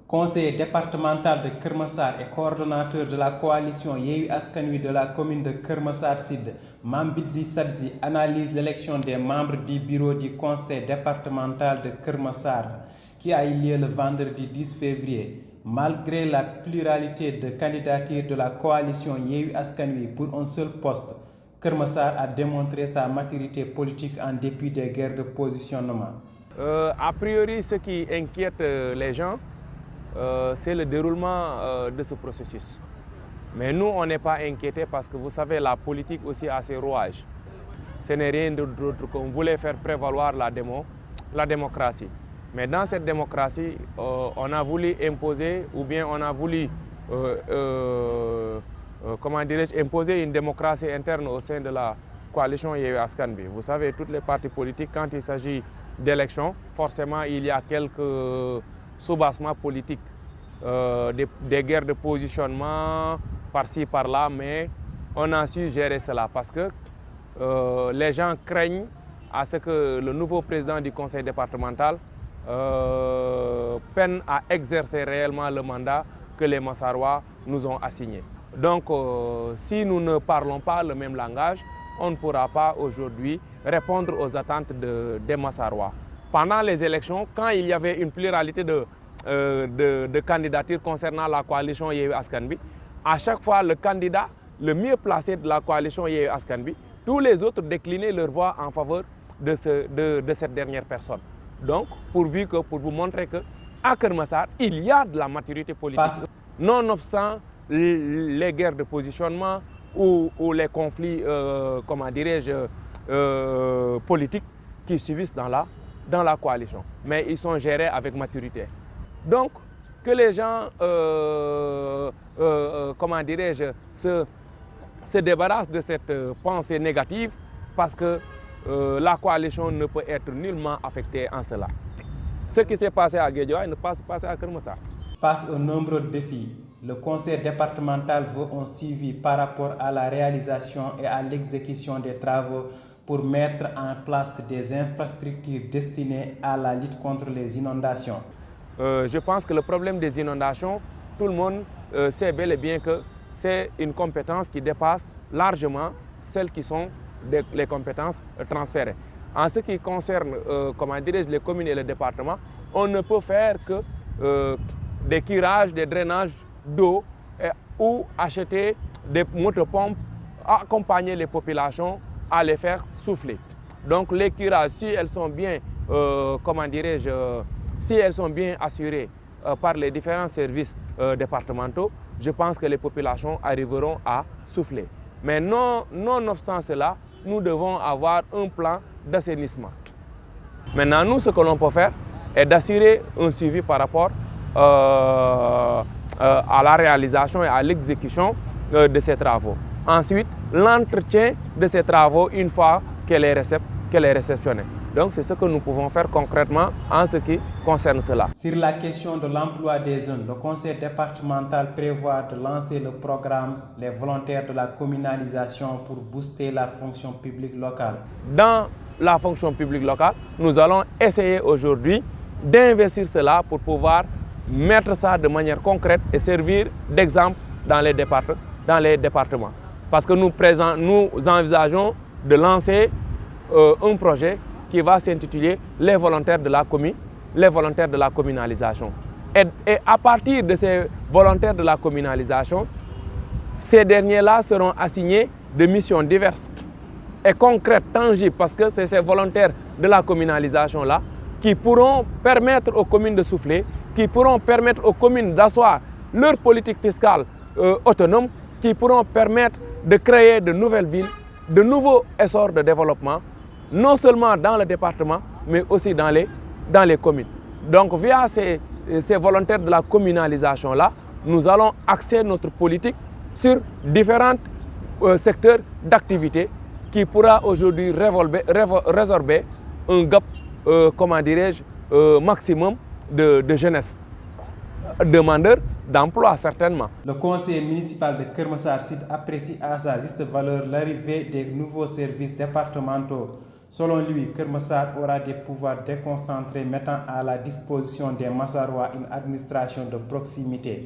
Conseiller départemental de Keur Massar et coordonnateur de la coalition Yewwi Askan Wi de la commune de Keur Massar Sud, Mame Bidji Sadji analyse l'élection des membres du bureau du conseil départemental de Keur Massar qui a eu lieu le vendredi 10 février. Malgré la pluralité de candidatures de la coalition Yewwi Askan Wi pour un seul poste, Keur Massar a démontré sa maturité politique en dépit des guerres de positionnement. A priori, ce qui inquiète les gens, c'est le déroulement de ce processus. Mais nous, on n'est pas inquiétés parce que vous savez, la politique aussi a ses rouages. Ce n'est rien d'autre qu'on voulait faire prévaloir la démocratie. Mais dans cette démocratie, on a voulu imposer, ou bien on a voulu imposer une démocratie interne au sein de la coalition Yewwi Askan Wi. Vous savez, toutes les partis politiques, quand il s'agit d'élections, forcément il y a quelques soubassements politiques, des guerres de positionnement par-ci, par-là, mais on a su gérer cela parce que les gens craignent à ce que le nouveau président du conseil départemental peine à exercer réellement le mandat que les Massarois nous ont assigné. Donc, si nous ne parlons pas le même langage, on ne pourra pas aujourd'hui répondre aux attentes des Massarois. Pendant les élections, quand il y avait une pluralité de candidatures concernant la coalition Yewwi Askan Wi, à chaque fois le candidat le mieux placé de la coalition Yewwi Askan Wi, tous les autres déclinaient leur voix en faveur de cette dernière personne. Donc, pour vous montrer qu'à Keur Massar, il y a de la maturité politique. Nonobstant les guerres de positionnement ou les conflits, politiques qui subissent dans la coalition. Mais ils sont gérés avec maturité. Donc, que les gens se débarrassent de cette pensée négative parce que la coalition ne peut être nullement affectée en cela. Ce qui s'est passé à Guédiawaye ne peut pas se passer à Keur Massar. Face aux nombreux défis, le conseil départemental veut un suivi par rapport à la réalisation et à l'exécution des travaux pour mettre en place des infrastructures destinées à la lutte contre les inondations. Je pense que le problème des inondations, tout le monde sait bel et bien que c'est une compétence qui dépasse largement celles qui sont les compétences transférées. En ce qui concerne les communes et le département, on ne peut faire que des curages, des drainages d'eau ou acheter des motopompes, accompagner les populations à les faire souffler. Donc les curages, si elles sont bien, si elles sont bien assurées par les différents services départementaux, je pense que les populations arriveront à souffler. Mais nonobstant cela, nous devons avoir un plan d'assainissement. Maintenant, nous, ce que l'on peut faire est d'assurer un suivi par rapport à la réalisation et à l'exécution de ces travaux. Ensuite, l'entretien de ces travaux une fois qu'elle est réceptionnée. Donc, c'est ce que nous pouvons faire concrètement en ce qui concerne cela. Sur la question de l'emploi des jeunes, le conseil départemental prévoit de lancer le programme Les volontaires de la communalisation pour booster la fonction publique locale. Dans la fonction publique locale, nous allons essayer aujourd'hui d'investir cela pour pouvoir mettre ça de manière concrète et servir d'exemple dans les départements. Parce que nous envisageons de lancer un projet qui va s'intituler Les volontaires de la communalisation. Et à partir de ces volontaires de la communalisation, ces derniers-là seront assignés de missions diverses et concrètes, tangibles, parce que c'est ces volontaires de la communalisation-là qui pourront permettre aux communes de souffler, qui pourront permettre aux communes d'asseoir leur politique fiscale autonome, qui pourront permettre de créer de nouvelles villes, de nouveaux essors de développement, non seulement dans le département, mais aussi dans les communes. Donc, via ces volontaires de la communalisation-là, nous allons axer notre politique sur différents secteurs d'activité qui pourra aujourd'hui résorber un gap, maximum de jeunesse, demandeurs d'emploi certainement. Le conseil municipal de Keur Massar Sud apprécie à sa juste valeur l'arrivée des nouveaux services départementaux Selon lui, Keur Massar aura des pouvoirs déconcentrés mettant à la disposition des Massarois une administration de proximité.